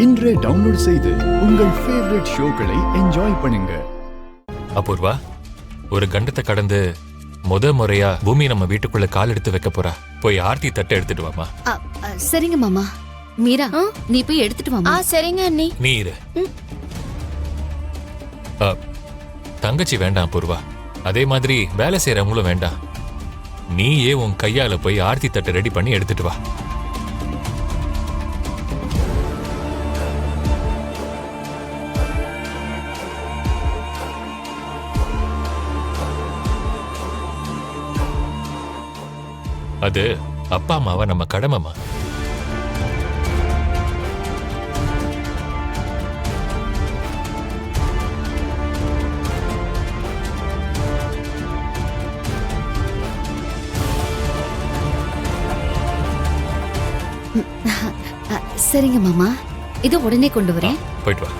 இன்றே டவுன்லோட் செய்து உங்கள் ஃபேவரட் ஷோக்களை என்ஜாய் பண்ணுங்க. அபூர்வா, ஒரு கண்டத்தை கடந்து முறையா பூமி நம்ம வீட்டுக்குள்ள கால் எடுத்து வைக்க போறா. போய் ஆர்த்தி தட்டை எடுத்துட்டு வாமா. சரிங்க மாமா. மீரா, நீ போய் எடுத்துட்டு வாமா. சரிங்க அண்ணி. நீ இரு. தங்கச்சி வேண்டாம் அபூர்வா, அதே மாதிரி வேலை செய்யறவங்களும் வேண்டாம். நீயே உன் கையால போய் ஆர்த்தி தட்டை ரெடி பண்ணி எடுத்துட்டு வா. அது அப்பா அம்மாவா நம்ம கடமைமா. சரிங்க மாமா, இது உடனே கொண்டு வரேன். போயிட்டு வா.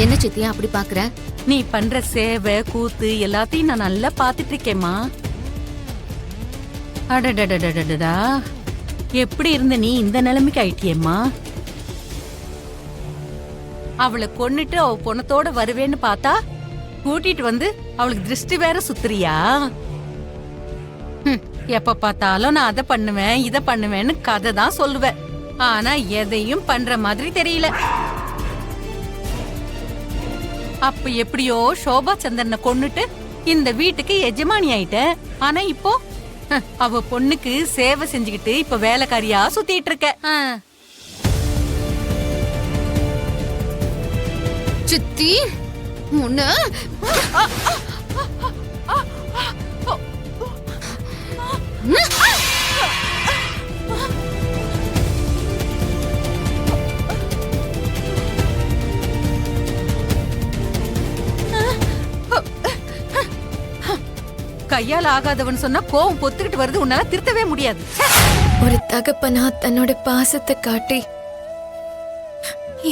என்ன சித்தியா அப்படி பாக்குற? நீ பண்ற சேவை கூத்து எல்லாத்தையும் நான் நல்லா பாத்துட்டு இருக்கேம்மா. அடடடடடடா, எப்படி இருந்த நீ இந்த நிலைமைக்கு ஆயிட்டியேம்மா. அவளை கொன்னுட்டு அவ பொணத்தோட வருவேன்னு பார்த்தா கூட்டிட்டு வந்து அவளுக்கு திருஷ்டி வேற சுத்துறியா? எப்ப பார்த்தாலும் நான் அதை பண்ணுவேன் இதை பண்ணுவேன்னு கதை தான் சொல்லுவேன். ஆனா எதையும் பண்ற மாதிரி தெரியல. அப்ப எப்படியோ சோபா சந்திரனை கொன்னுட்டு இந்த வீட்டுக்கு எஜமானி ஆயிட்ட. ஆனா இப்போ அவ பொண்ணுக்கு சேவை செஞ்சுக்கிட்டு இப்ப வேலைக்காரியா சுத்திட்டு இருக்க. சித்தி முன்ன கையால் ஆகாதவன் சொன்னா கோவம் பொத்துக்கிட்டு வருது, உன்னால திருத்தவே முடியாது. ஒரு தகப்பனா தன்னோட பாசத்தை காட்டி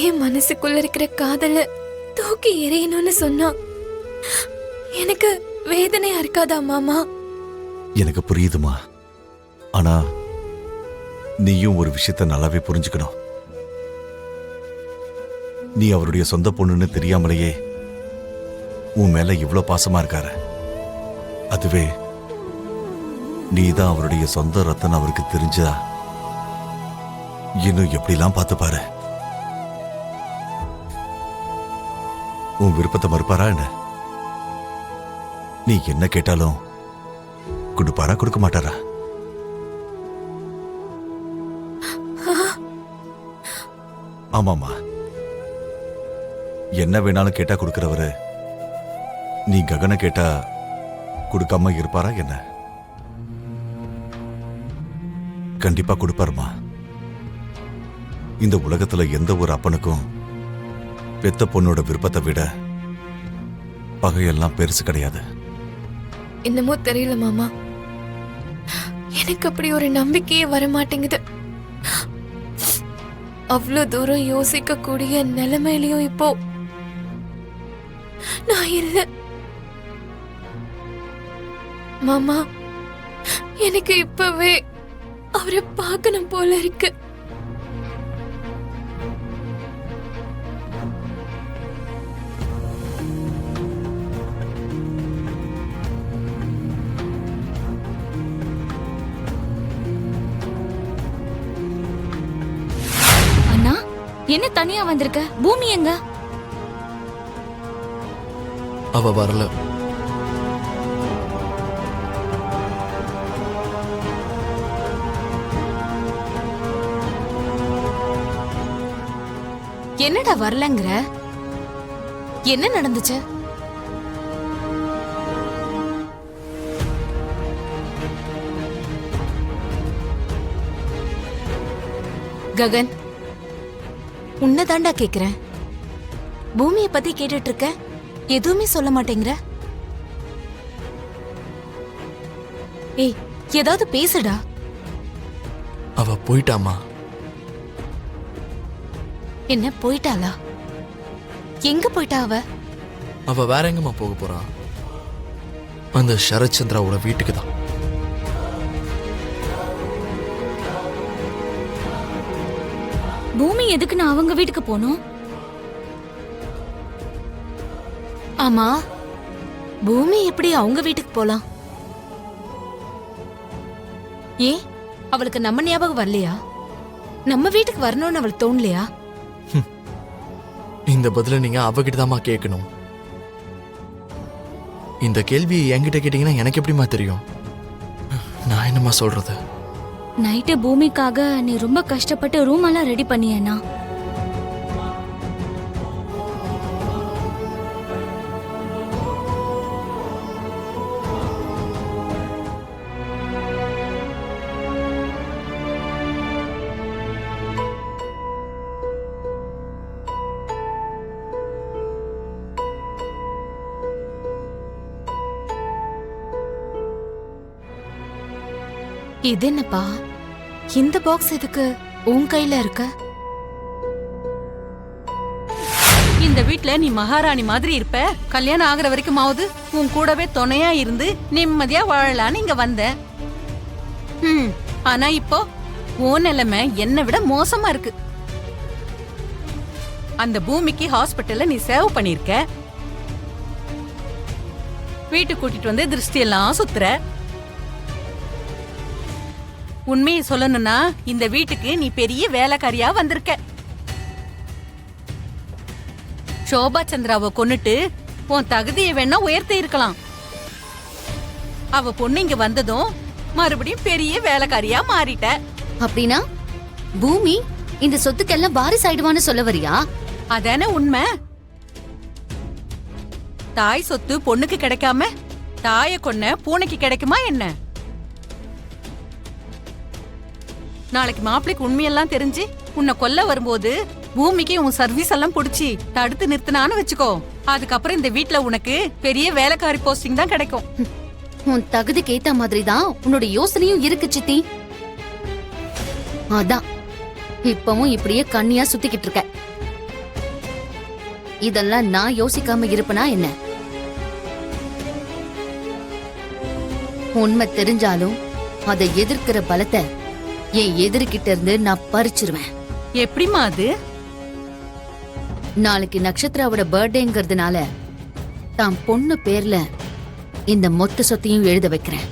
என் மனசுக்குள்ள இருக்கிற காதல தூக்கி எறியணும்னு சொன்னா எனக்கு வேதனையா இருக்காதா மாமா? எனக்கு புரியுதுமா. ஆனா நீயும் ஒரு விஷயத்த நல்லாவே புரிஞ்சுக்கணும். நீ அவருடைய சொந்த பொண்ணுன்னு தெரியாமலேயே உன் மேல இவ்வளவு பாசமா இருக்காரு. அதுவே நீதான் அவருடைய சொந்த ரத்தம் அவருக்கு தெரிஞ்சா இன்னும் எப்படிலாம் பார்த்து பாரு. உன் விருப்பத்தை மறுப்பாரா என்ன? நீ என்ன கேட்டாலும் கொடுப்பாரா கொடுக்க மாட்டாரா? ஆமாமா, என்ன வேணாலும் கேட்டா கொடுக்கிறவரு நீ ககன கேட்டா கொடுக்காம இருப்பாரா என்ன? கண்டிப்பா கொடுப்பாருமா. இந்த உலகத்துல எந்த ஒரு அப்பனுக்கும் பெத்த பொண்ணோட விருப்பத்தை விட பகையெல்லாம் பெருசு கிடையாது. என்னமோ தெரியல மாமா, எனக்கு அப்படி ஒரு நம்பிக்கையே வர மாட்டேங்குது. அவ்வளவு தூரம் யோசிக்க கூடிய நிலைமையிலையும் இப்போ நான் இல்ல மாமா. எனக்கு இப்பவே அவரை பார்க்கணும் போல இருக்கு. அண்ணா, என்ன தனியா வந்திருக்க? பூமி எங்க? அவ வரல. என்னடா வரலங்கிற? என்ன நடந்துச்சு? ககன், உன்னதாண்டா கேக்குறேன். பூமியை பத்தி கேட்டுட்டு இருக்க, எதுவுமே சொல்ல மாட்டேங்கிற. ஏய், ஏதாவது பேசுடா. அவ போயிட்டாமா. என்ன போயிட்டாளா? எங்க போயிட்டா அவ? அவ வேற எங்கம்மா போக போறா? அந்த சரத்சந்திராவோட வீட்டுக்கு தான். பூமி எதுக்கு நான் அவங்க வீட்டுக்கு போனோம்? ஆமா, பூமி எப்படி அவங்க வீட்டுக்கு போலாம்? ஏன், அவளுக்கு நம்ம ஞாபகம் வரலையா? நம்ம வீட்டுக்கு வரணும்னு அவளுக்கு தோணலையா? இந்த பதில நீங்க அவகிட்ட தாம்மா கேட்கணும். இந்த கேள்வி என்கிட்ட கேட்டீங்கன்னா எனக்கு எப்படிமா தெரியும்? நான் என்னம்மா சொல்றது? நைட்டு பூமிக்காக நீ ரொம்ப கஷ்டப்பட்டு ரூம் எல்லாம் ரெடி பண்ணியேனா? இது என்னப்பா, இந்த பாக்ஸ் எதுக்கு உன் கையில இருக்க? இந்த வீட்ல நீ மகாராணி மாதிரி இருப்ப, கல்யாணம் ஆகுற வரைக்குமாவது உன் கூடவே துணையா இருந்து நிம்மதியா வாழலான்னு இங்க வந்தேன். ஆனா இப்போ உன் நிலைமை என்னை விட மோசமா இருக்கு. அந்த பூமிக்கு ஹாஸ்பிட்டல்ல நீ சேவ் பண்ணிருக்க, வீட்டுக்கு கூட்டிட்டு வந்து திருஷ்டியெல்லாம் சுத்துற. உண்மையை சொல்லணும்னா இந்த வீட்டுக்கு நீ பெரிய வேலைக்காரியா வந்திருக்க. சோபா சந்திராவை கொன்னுட்டு உன் தகுதியை வேணா உயர்த்தி இருக்கலாம். அவ பொண்ணு இங்க வந்ததும் மறுபடியும் பெரிய வேலைக்காரியா மாறிட்ட. அப்படின்னா பூமி இந்த சொத்துக்கெல்லாம் வாரிசு ஆயிடுவான்னு சொல்ல வரியா? அதானே உண்மை. தாய் சொத்து பொண்ணுக்கு கிடைக்காம தாயை கொன்ன பூனைக்கு கிடைக்குமா என்ன? நாளைக்கு மாப்பிளைக்கு உண்மையெல்லாம் தெரிஞ்சு உன்னை கொல்ல வரும்போது பூமிக்கு உன் சர்வீஸ் எல்லாம் புடிச்சு தடுத்து நிறுத்தினான்னு வச்சுக்கோ, அதுக்கப்புறம் இந்த வீட்ல உனக்கு பெரிய வேலைக்காரி போஸ்டிங் தான் கிடைக்கும். உன் தகுதிக்கு ஏத்த மாதிரி தான் உன்னோட யோசனையும் இருக்கு சித்தி. அதான் இப்பவும் இப்படியே கண்ணியா சுத்திக்கிட்டு இருக்க. இதெல்லாம் நான் யோசிக்காம இருப்பனா என்ன? உண்மை தெரிஞ்சாலும் அதை எதிர்க்கிற பலத்தை என் எதிர்கிட்ட இருந்து நான் பறிச்சிருவேன். எப்படிமா அது? நாளைக்கு நட்சத்திராவோட பர்த்டேங்கிறதுனால தான் பொண்ணு பேர்ல இந்த மொத்த சொத்தையும் எழுத வைக்கிறேன்.